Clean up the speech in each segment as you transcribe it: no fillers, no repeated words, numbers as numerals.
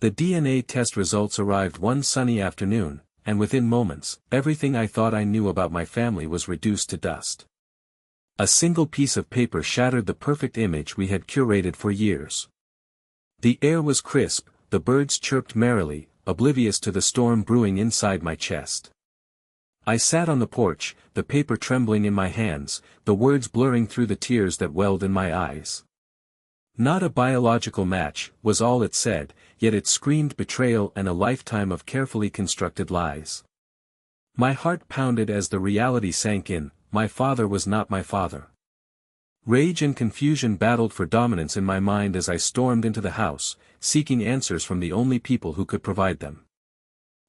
The DNA test results arrived one sunny afternoon, and within moments, everything I thought I knew about my family was reduced to dust. A single piece of paper shattered the perfect image we had curated for years. The air was crisp, the birds chirped merrily, oblivious to the storm brewing inside my chest. I sat on the porch, the paper trembling in my hands, the words blurring through the tears that welled in my eyes. Not a biological match, was all it said, yet it screamed betrayal and a lifetime of carefully constructed lies. My heart pounded as the reality sank in. My father was not my father. Rage and confusion battled for dominance in my mind as I stormed into the house, seeking answers from the only people who could provide them.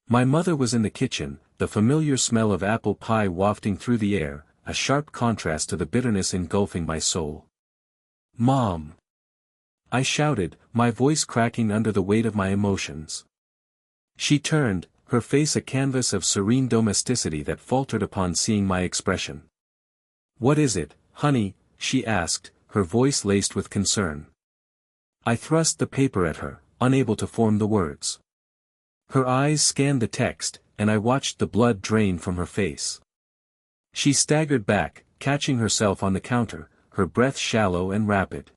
My mother was in the kitchen, the familiar smell of apple pie wafting through the air, a sharp contrast to the bitterness engulfing my soul. "Mom!" I shouted, my voice cracking under the weight of my emotions. She turned, her face a canvas of serene domesticity that faltered upon seeing my expression. "What is it, honey?" she asked, her voice laced with concern. I thrust the paper at her, unable to form the words. Her eyes scanned the text, and I watched the blood drain from her face. She staggered back, catching herself on the counter, her breath shallow and rapid.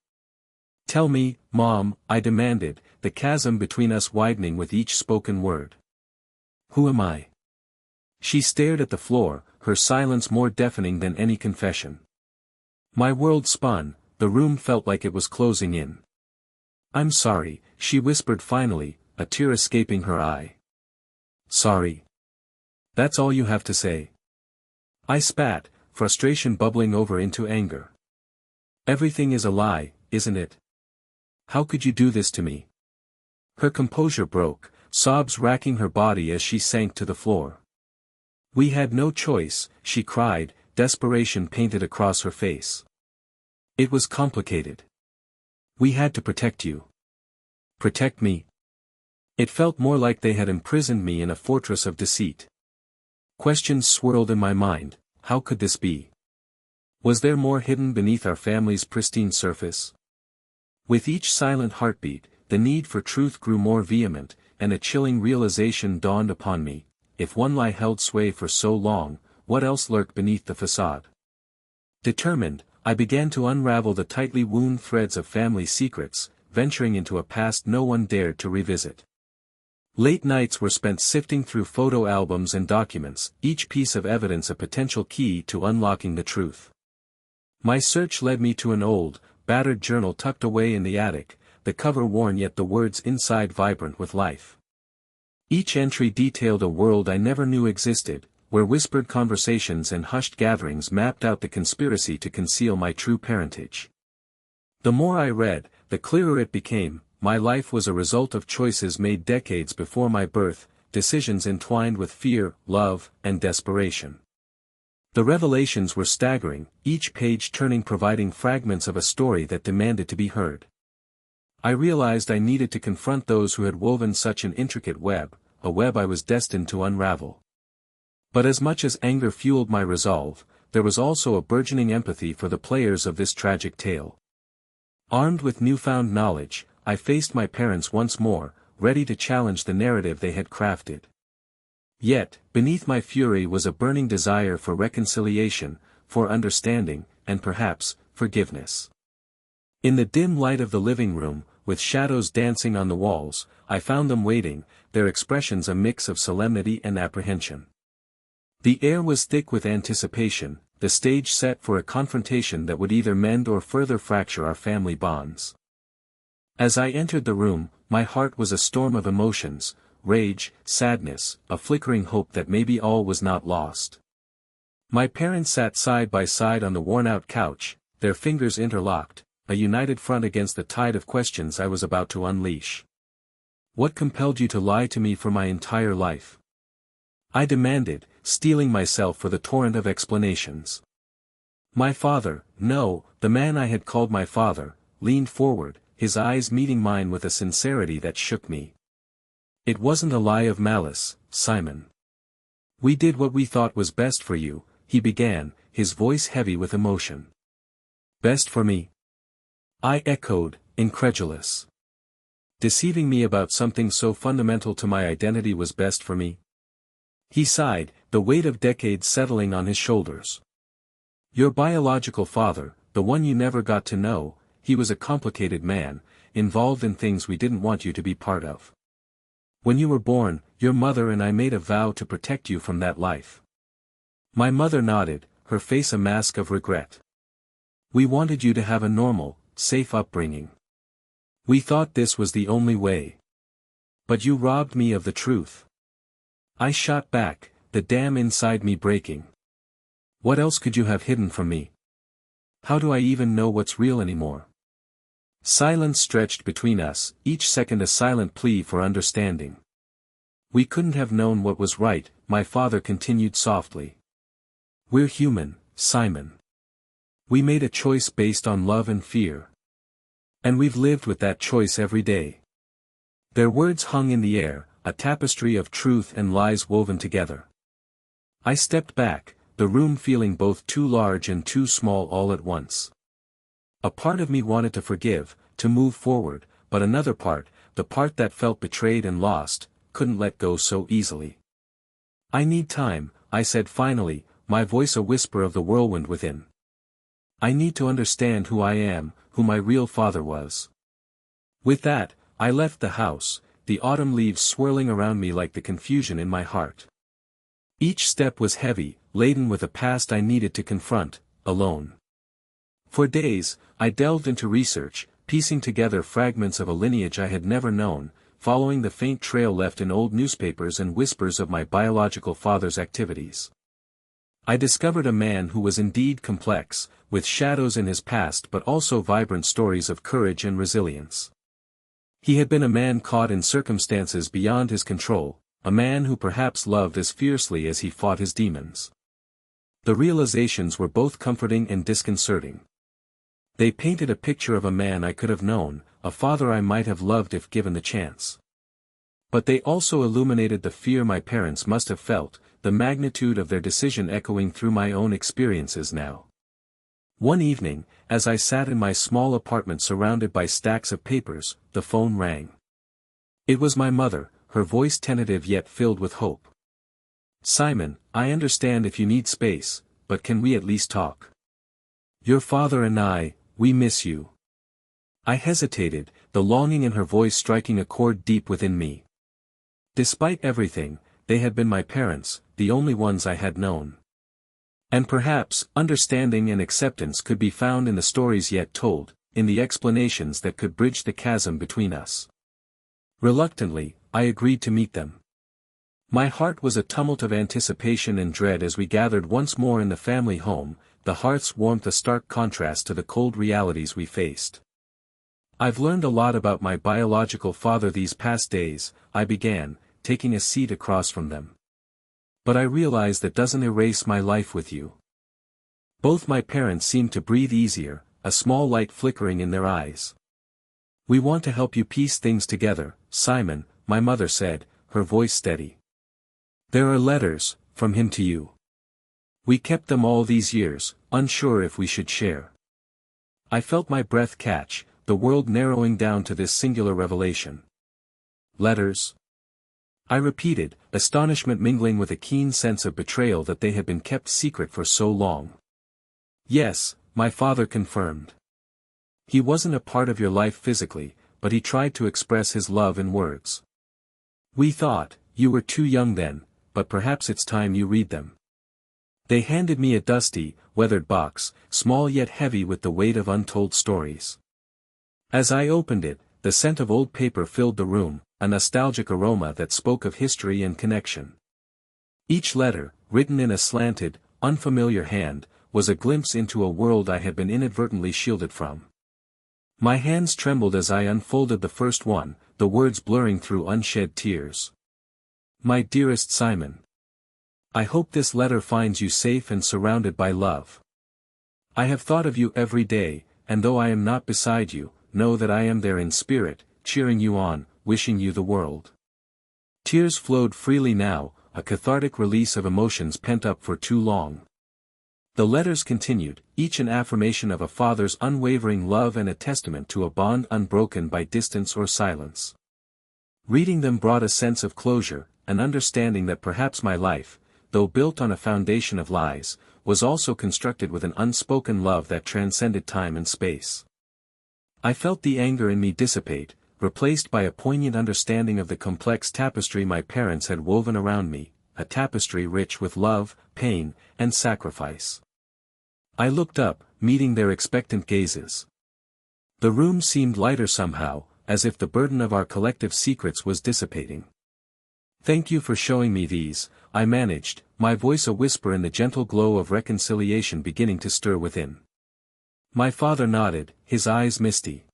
"Tell me, Mom," I demanded, the chasm between us widening with each spoken word. "Who am I?" She stared at the floor, her silence more deafening than any confession. My world spun, the room felt like it was closing in. "I'm sorry," she whispered finally, a tear escaping her eye. "Sorry? That's all you have to say?" I spat, frustration bubbling over into anger. "Everything is a lie, isn't it? How could you do this to me?" Her composure broke, sobs racking her body as she sank to the floor. "We had no choice," she cried, desperation painted across her face. "It was complicated. We had to protect you." "Protect me?" It felt more like they had imprisoned me in a fortress of deceit. Questions swirled in my mind. How could this be? Was there more hidden beneath our family's pristine surface? With each silent heartbeat, the need for truth grew more vehement, and a chilling realization dawned upon me. If one lie held sway for so long, what else lurked beneath the facade? Determined, I began to unravel the tightly wound threads of family secrets, venturing into a past no one dared to revisit. Late nights were spent sifting through photo albums and documents, each piece of evidence a potential key to unlocking the truth. My search led me to an old, battered journal tucked away in the attic, the cover worn yet the words inside vibrant with life. Each entry detailed a world I never knew existed, where whispered conversations and hushed gatherings mapped out the conspiracy to conceal my true parentage. The more I read, the clearer it became. My life was a result of choices made decades before my birth, decisions entwined with fear, love, and desperation. The revelations were staggering, each page turning providing fragments of a story that demanded to be heard. I realized I needed to confront those who had woven such an intricate web, a web I was destined to unravel. But as much as anger fueled my resolve, there was also a burgeoning empathy for the players of this tragic tale. Armed with newfound knowledge, I faced my parents once more, ready to challenge the narrative they had crafted. Yet, beneath my fury was a burning desire for reconciliation, for understanding, and perhaps, forgiveness. In the dim light of the living room, with shadows dancing on the walls, I found them waiting, their expressions a mix of solemnity and apprehension. The air was thick with anticipation, the stage set for a confrontation that would either mend or further fracture our family bonds. As I entered the room, my heart was a storm of emotions, rage, sadness, a flickering hope that maybe all was not lost. My parents sat side by side on the worn-out couch, their fingers interlocked, a united front against the tide of questions I was about to unleash. "What compelled you to lie to me for my entire life?" I demanded, steeling myself for the torrent of explanations. My father, no, the man I had called my father, leaned forward, his eyes meeting mine with a sincerity that shook me. "It wasn't a lie of malice, Simon. We did what we thought was best for you," he began, his voice heavy with emotion. "Best for me?" I echoed, incredulous. Deceiving me about something so fundamental to my identity was best for me? He sighed, the weight of decades settling on his shoulders. Your biological father, the one you never got to know, he was a complicated man, involved in things we didn't want you to be part of. When you were born, your mother and I made a vow to protect you from that life. My mother nodded, her face a mask of regret. We wanted you to have a normal, safe upbringing. We thought this was the only way. But you robbed me of the truth. I shot back, the dam inside me breaking. What else could you have hidden from me? How do I even know what's real anymore? Silence stretched between us, each second a silent plea for understanding. We couldn't have known what was right, my father continued softly. We're human, Simon. We made a choice based on love and fear. And we've lived with that choice every day. Their words hung in the air, a tapestry of truth and lies woven together. I stepped back, the room feeling both too large and too small all at once. A part of me wanted to forgive, to move forward, but another part, the part that felt betrayed and lost, couldn't let go so easily. I need time, I said finally, my voice a whisper of the whirlwind within. I need to understand who I am, who my real father was. With that, I left the house, the autumn leaves swirling around me like the confusion in my heart. Each step was heavy, laden with a past I needed to confront, alone. For days, I delved into research, piecing together fragments of a lineage I had never known, following the faint trail left in old newspapers and whispers of my biological father's activities. I discovered a man who was indeed complex, with shadows in his past but also vibrant stories of courage and resilience. He had been a man caught in circumstances beyond his control, a man who perhaps loved as fiercely as he fought his demons. The realizations were both comforting and disconcerting. They painted a picture of a man I could have known, a father I might have loved if given the chance. But they also illuminated the fear my parents must have felt, the magnitude of their decision echoing through my own experiences now. One evening, as I sat in my small apartment surrounded by stacks of papers, the phone rang. It was my mother, her voice tentative yet filled with hope. Simon, I understand if you need space, but can we at least talk? Your father and I, we miss you. I hesitated, the longing in her voice striking a chord deep within me. Despite everything, they had been my parents, the only ones I had known. And perhaps, understanding and acceptance could be found in the stories yet told, in the explanations that could bridge the chasm between us. Reluctantly, I agreed to meet them. My heart was a tumult of anticipation and dread as we gathered once more in the family home, the hearth's warmth a stark contrast to the cold realities we faced. I've learned a lot about my biological father these past days, I began, taking a seat across from them. But I realize that doesn't erase my life with you. Both my parents seemed to breathe easier, a small light flickering in their eyes. We want to help you piece things together, Simon, my mother said, her voice steady. There are letters, from him to you. We kept them all these years, unsure if we should share. I felt my breath catch, the world narrowing down to this singular revelation. Letters? I repeated, astonishment mingling with a keen sense of betrayal that they had been kept secret for so long. Yes, my father confirmed. He wasn't a part of your life physically, but he tried to express his love in words. We thought, you were too young then, but perhaps it's time you read them. They handed me a dusty, weathered box, small yet heavy with the weight of untold stories. As I opened it, the scent of old paper filled the room, a nostalgic aroma that spoke of history and connection. Each letter, written in a slanted, unfamiliar hand, was a glimpse into a world I had been inadvertently shielded from. My hands trembled as I unfolded the first one, the words blurring through unshed tears. My dearest Simon. I hope this letter finds you safe and surrounded by love. I have thought of you every day, and though I am not beside you, know that I am there in spirit, cheering you on, wishing you the world. Tears flowed freely now, a cathartic release of emotions pent up for too long. The letters continued, each an affirmation of a father's unwavering love and a testament to a bond unbroken by distance or silence. Reading them brought a sense of closure, an understanding that perhaps my life, though built on a foundation of lies, was also constructed with an unspoken love that transcended time and space. I felt the anger in me dissipate, replaced by a poignant understanding of the complex tapestry my parents had woven around me, a tapestry rich with love, pain, and sacrifice. I looked up, meeting their expectant gazes. The room seemed lighter somehow, as if the burden of our collective secrets was dissipating. "Thank you for showing me these," I managed, my voice a whisper in the gentle glow of reconciliation beginning to stir within. My father nodded, his eyes misty.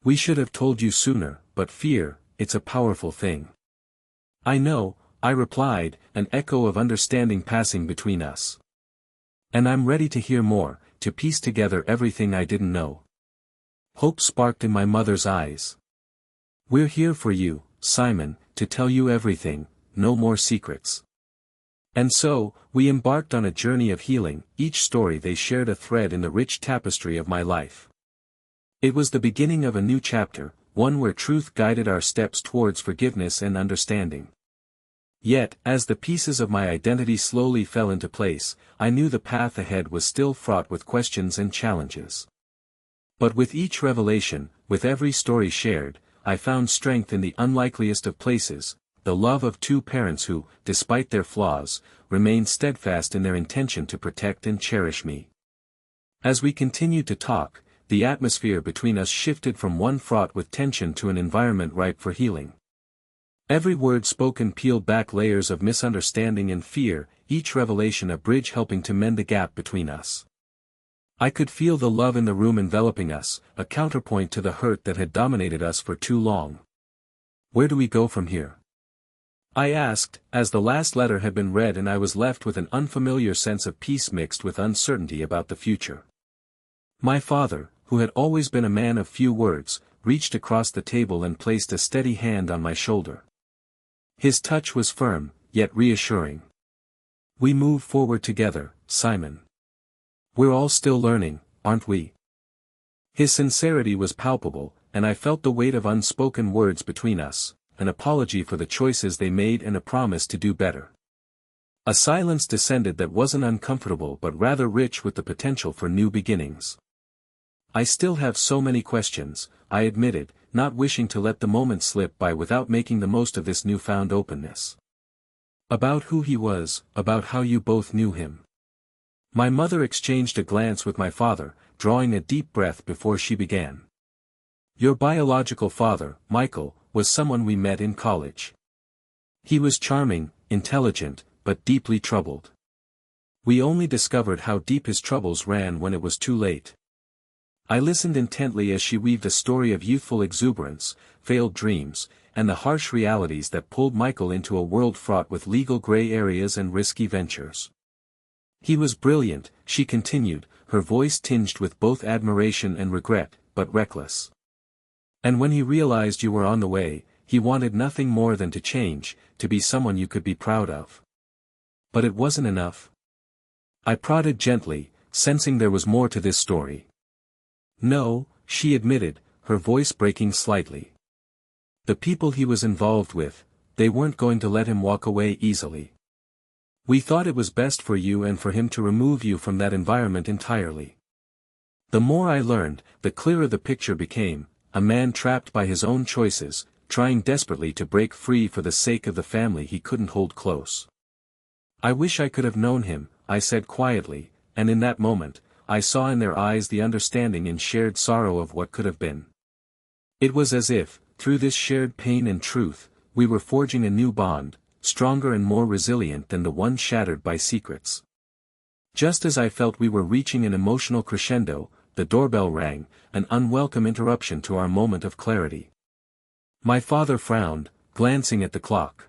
"We should have told you sooner, but fear, it's a powerful thing." "I know," I replied, an echo of understanding passing between us. "And I'm ready to hear more, to piece together everything I didn't know." Hope sparked in my mother's eyes. "We're here for you, Simon, to tell you everything, no more secrets." And so, we embarked on a journey of healing, each story they shared a thread in the rich tapestry of my life. It was the beginning of a new chapter, one where truth guided our steps towards forgiveness and understanding. Yet, as the pieces of my identity slowly fell into place, I knew the path ahead was still fraught with questions and challenges. But with each revelation, with every story shared, I found strength in the unlikeliest of places, the love of two parents who, despite their flaws, remained steadfast in their intention to protect and cherish me. As we continued to talk, the atmosphere between us shifted from one fraught with tension to an environment ripe for healing. Every word spoken peeled back layers of misunderstanding and fear, each revelation a bridge helping to mend the gap between us. I could feel the love in the room enveloping us, a counterpoint to the hurt that had dominated us for too long. "Where do we go from here?" I asked, as the last letter had been read and I was left with an unfamiliar sense of peace mixed with uncertainty about the future. My father, who had always been a man of few words, reached across the table and placed a steady hand on my shoulder. His touch was firm, yet reassuring. "We move forward together, Simon. We're all still learning, aren't we?" His sincerity was palpable, and I felt the weight of unspoken words between us, an apology for the choices they made and a promise to do better. A silence descended that wasn't uncomfortable but rather rich with the potential for new beginnings. "I still have so many questions," I admitted, not wishing to let the moment slip by without making the most of this newfound openness. "About who he was, about how you both knew him." My mother exchanged a glance with my father, drawing a deep breath before she began. "Your biological father, Michael, was someone we met in college. He was charming, intelligent, but deeply troubled. We only discovered how deep his troubles ran when it was too late." I listened intently as she weaved a story of youthful exuberance, failed dreams, and the harsh realities that pulled Michael into a world fraught with legal gray areas and risky ventures. "He was brilliant," she continued, her voice tinged with both admiration and regret, "but reckless. And when he realized you were on the way, he wanted nothing more than to change, to be someone you could be proud of. But it wasn't enough." I prodded gently, sensing there was more to this story. "No," she admitted, her voice breaking slightly. "The people he was involved with, they weren't going to let him walk away easily. We thought it was best for you and for him to remove you from that environment entirely." The more I learned, the clearer the picture became, a man trapped by his own choices, trying desperately to break free for the sake of the family he couldn't hold close. "I wish I could have known him," I said quietly, and in that moment, I saw in their eyes the understanding and shared sorrow of what could have been. It was as if, through this shared pain and truth, we were forging a new bond, stronger and more resilient than the one shattered by secrets. Just as I felt we were reaching an emotional crescendo, the doorbell rang, an unwelcome interruption to our moment of clarity. My father frowned, glancing at the clock.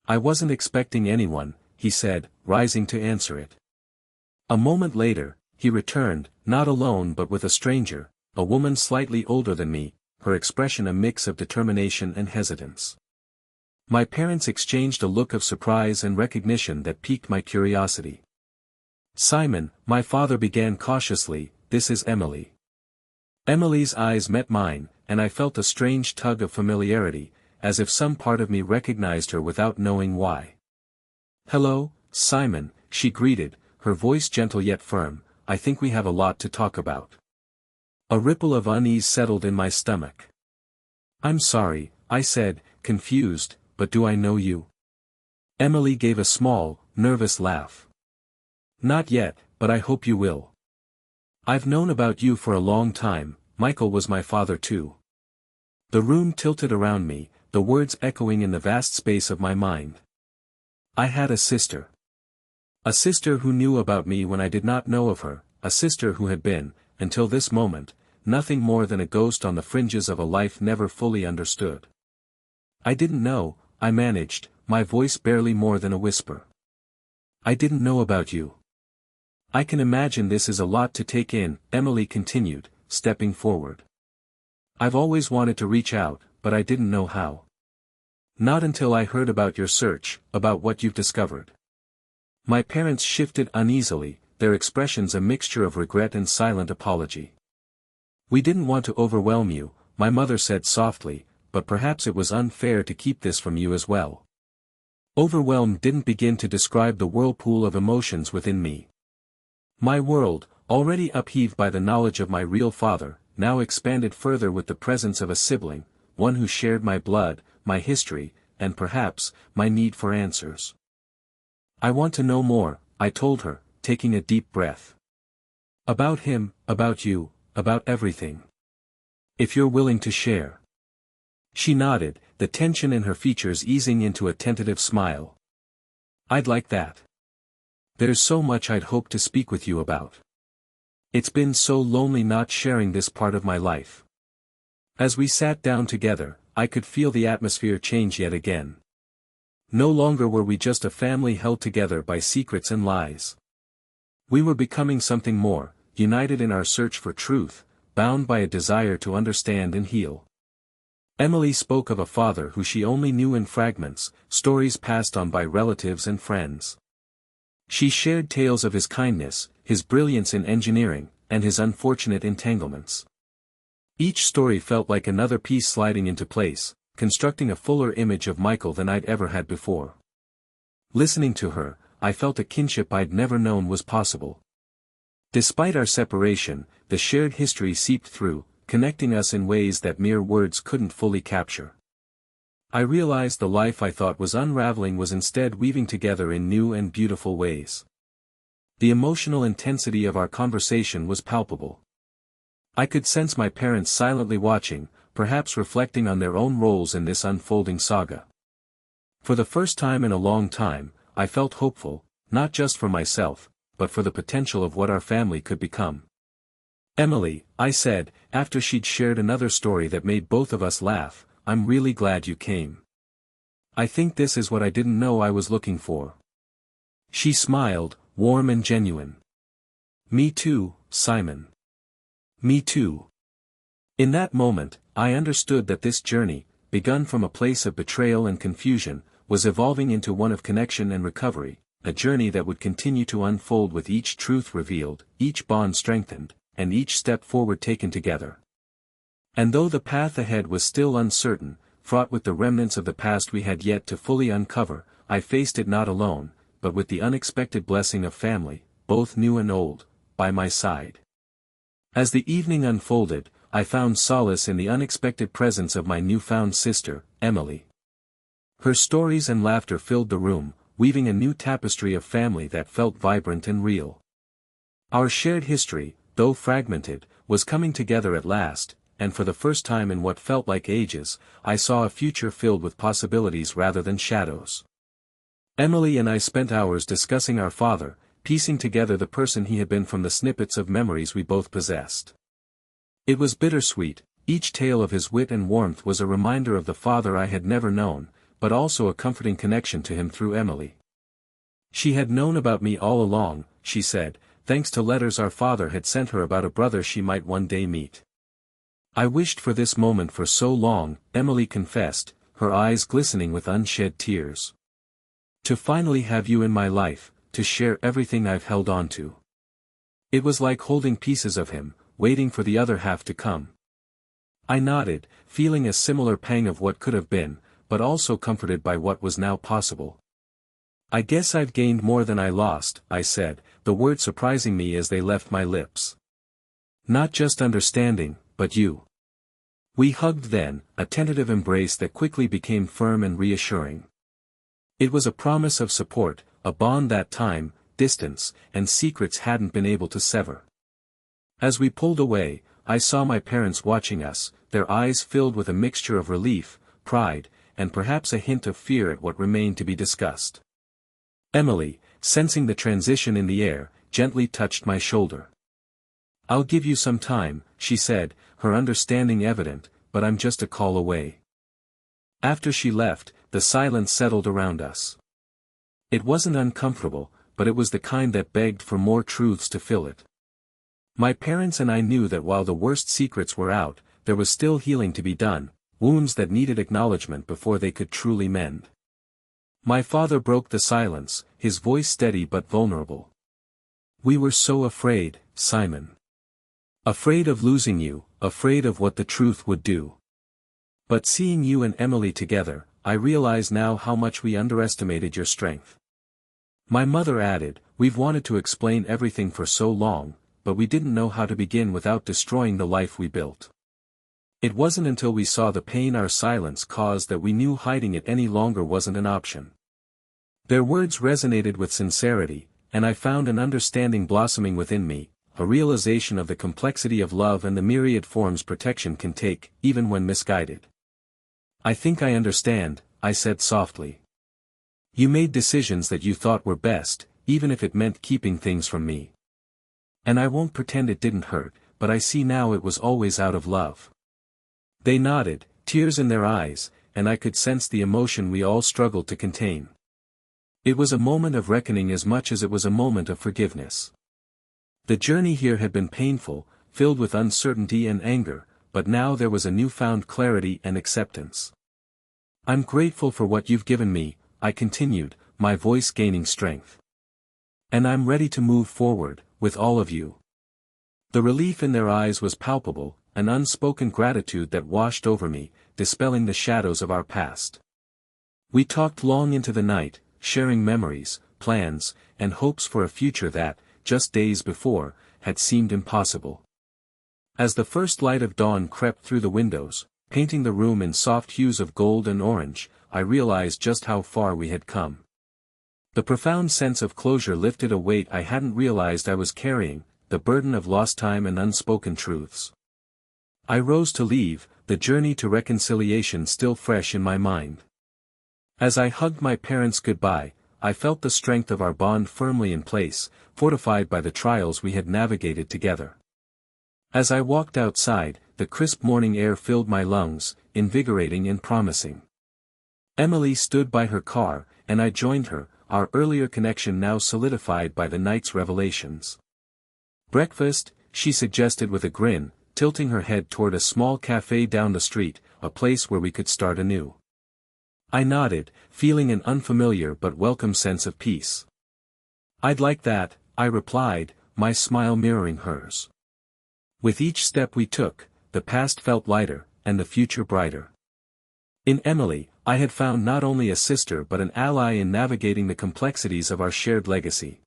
"I wasn't expecting anyone," he said, rising to answer it. A moment later, he returned, not alone but with a stranger, a woman slightly older than me, her expression a mix of determination and hesitance. My parents exchanged a look of surprise and recognition that piqued my curiosity. Simon, my father began cautiously, this is Emily. Emily's eyes met mine, and I felt a strange tug of familiarity, as if some part of me recognized her without knowing why. Hello, Simon, she greeted, her voice gentle yet firm, I think we have a lot to talk about. A ripple of unease settled in my stomach. I'm sorry, I said, confused, but do I know you? Emily gave a small, nervous laugh. Not yet, but I hope you will. I've known about you for a long time, Michael was my father too. The room tilted around me, the words echoing in the vast space of my mind. I had a sister. A sister who knew about me when I did not know of her, a sister who had been, until this moment, nothing more than a ghost on the fringes of a life never fully understood. I didn't know, I managed, my voice barely more than a whisper. I didn't know about you. I can imagine this is a lot to take in, Emily continued, stepping forward. I've always wanted to reach out, but I didn't know how. Not until I heard about your search, about what you've discovered. My parents shifted uneasily, their expressions a mixture of regret and silent apology. We didn't want to overwhelm you, my mother said softly, but perhaps it was unfair to keep this from you as well. Overwhelm didn't begin to describe the whirlpool of emotions within me. My world, already upheaved by the knowledge of my real father, now expanded further with the presence of a sibling, one who shared my blood, my history, and perhaps, my need for answers. I want to know more, I told her, taking a deep breath. About him, about you, about everything. If you're willing to share. She nodded, the tension in her features easing into a tentative smile. I'd like that. There's so much I'd hoped to speak with you about. It's been so lonely not sharing this part of my life. As we sat down together, I could feel the atmosphere change yet again. No longer were we just a family held together by secrets and lies. We were becoming something more, united in our search for truth, bound by a desire to understand and heal. Emily spoke of a father who she only knew in fragments, stories passed on by relatives and friends. She shared tales of his kindness, his brilliance in engineering, and his unfortunate entanglements. Each story felt like another piece sliding into place, constructing a fuller image of Michael than I'd ever had before. Listening to her, I felt a kinship I'd never known was possible. Despite our separation, the shared history seeped through, connecting us in ways that mere words couldn't fully capture. I realized the life I thought was unraveling was instead weaving together in new and beautiful ways. The emotional intensity of our conversation was palpable. I could sense my parents silently watching, perhaps reflecting on their own roles in this unfolding saga. For the first time in a long time, I felt hopeful, not just for myself, but for the potential of what our family could become. Emily, I said, after she'd shared another story that made both of us laugh, I'm really glad you came. I think this is what I didn't know I was looking for. She smiled, warm and genuine. Me too, Simon. Me too. In that moment, I understood that this journey, begun from a place of betrayal and confusion, was evolving into one of connection and recovery, a journey that would continue to unfold with each truth revealed, each bond strengthened, and each step forward taken together. And though the path ahead was still uncertain, fraught with the remnants of the past we had yet to fully uncover, I faced it not alone, but with the unexpected blessing of family, both new and old, by my side. As the evening unfolded, I found solace in the unexpected presence of my newfound sister, Emily. Her stories and laughter filled the room, weaving a new tapestry of family that felt vibrant and real. Our shared history, though fragmented, was coming together at last, and for the first time in what felt like ages, I saw a future filled with possibilities rather than shadows. Emily and I spent hours discussing our father, piecing together the person he had been from the snippets of memories we both possessed. It was bittersweet, each tale of his wit and warmth was a reminder of the father I had never known, but also a comforting connection to him through Emily. She had known about me all along, she said, thanks to letters our father had sent her about a brother she might one day meet. I wished for this moment for so long, Emily confessed, her eyes glistening with unshed tears. To finally have you in my life, to share everything I've held on to. It was like holding pieces of him, waiting for the other half to come. I nodded, feeling a similar pang of what could have been, but also comforted by what was now possible. I guess I've gained more than I lost, I said, the words surprising me as they left my lips. Not just understanding, but you. We hugged then, a tentative embrace that quickly became firm and reassuring. It was a promise of support, a bond that time, distance, and secrets hadn't been able to sever. As we pulled away, I saw my parents watching us, their eyes filled with a mixture of relief, pride, and perhaps a hint of fear at what remained to be discussed. Emily, sensing the transition in the air, gently touched my shoulder. "I'll give you some time," she said, her understanding evident, "but I'm just a call away." After she left, the silence settled around us. It wasn't uncomfortable, but it was the kind that begged for more truths to fill it. My parents and I knew that while the worst secrets were out, there was still healing to be done, wounds that needed acknowledgement before they could truly mend. My father broke the silence, his voice steady but vulnerable. "We were so afraid, Simon. Afraid of losing you, afraid of what the truth would do. But seeing you and Emily together, I realize now how much we underestimated your strength." My mother added, "We've wanted to explain everything for so long, but we didn't know how to begin without destroying the life we built. It wasn't until we saw the pain our silence caused that we knew hiding it any longer wasn't an option." Their words resonated with sincerity, and I found an understanding blossoming within me, a realization of the complexity of love and the myriad forms protection can take, even when misguided. "I think I understand," I said softly. "You made decisions that you thought were best, even if it meant keeping things from me. And I won't pretend it didn't hurt, but I see now it was always out of love." They nodded, tears in their eyes, and I could sense the emotion we all struggled to contain. It was a moment of reckoning as much as it was a moment of forgiveness. The journey here had been painful, filled with uncertainty and anger, but now there was a newfound clarity and acceptance. "I'm grateful for what you've given me," I continued, my voice gaining strength. "And I'm ready to move forward, with all of you." The relief in their eyes was palpable, an unspoken gratitude that washed over me, dispelling the shadows of our past. We talked long into the night, sharing memories, plans, and hopes for a future that, just days before, had seemed impossible. As the first light of dawn crept through the windows, painting the room in soft hues of gold and orange, I realized just how far we had come. The profound sense of closure lifted a weight I hadn't realized I was carrying, the burden of lost time and unspoken truths. I rose to leave, the journey to reconciliation still fresh in my mind. As I hugged my parents goodbye, I felt the strength of our bond firmly in place, fortified by the trials we had navigated together. As I walked outside, the crisp morning air filled my lungs, invigorating and promising. Emily stood by her car, and I joined her, our earlier connection now solidified by the night's revelations. "Breakfast," she suggested with a grin, tilting her head toward a small cafe down the street, a place where we could start anew. I nodded, feeling an unfamiliar but welcome sense of peace. "I'd like that," I replied, my smile mirroring hers. With each step we took, the past felt lighter, and the future brighter. In Emily, I had found not only a sister but an ally in navigating the complexities of our shared legacy.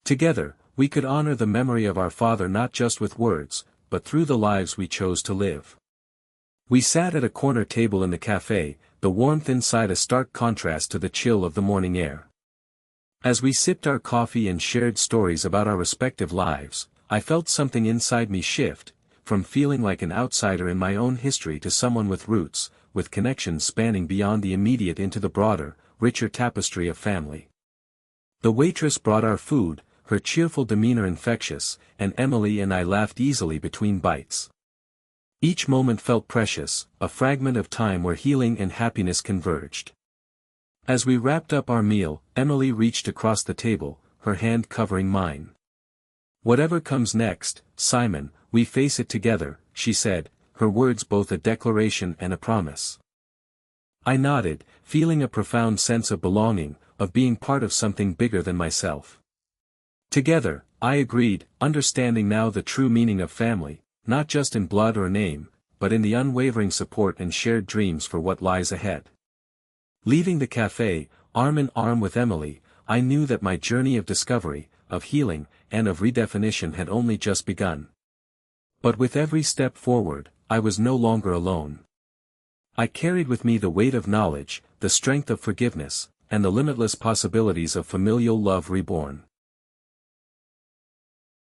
Together, we could honor the memory of our father not just with words, but through the lives we chose to live. We sat at a corner table in the cafe, the warmth inside a stark contrast to the chill of the morning air. As we sipped our coffee and shared stories about our respective lives, I felt something inside me shift, from feeling like an outsider in my own history to someone with roots, with connections spanning beyond the immediate into the broader, richer tapestry of family. The waitress brought our food, her cheerful demeanor infectious, and Emily and I laughed easily between bites. Each moment felt precious, a fragment of time where healing and happiness converged. As we wrapped up our meal, Emily reached across the table, her hand covering mine. "Whatever comes next, Simon, we face it together," she said, her words both a declaration and a promise. I nodded, feeling a profound sense of belonging, of being part of something bigger than myself. Together, I agreed, understanding now the true meaning of family, not just in blood or name, but in the unwavering support and shared dreams for what lies ahead. Leaving the cafe, arm in arm with Emily, I knew that my journey of discovery, of healing, and of redefinition had only just begun. But with every step forward, I was no longer alone. I carried with me the weight of knowledge, the strength of forgiveness, and the limitless possibilities of familial love reborn.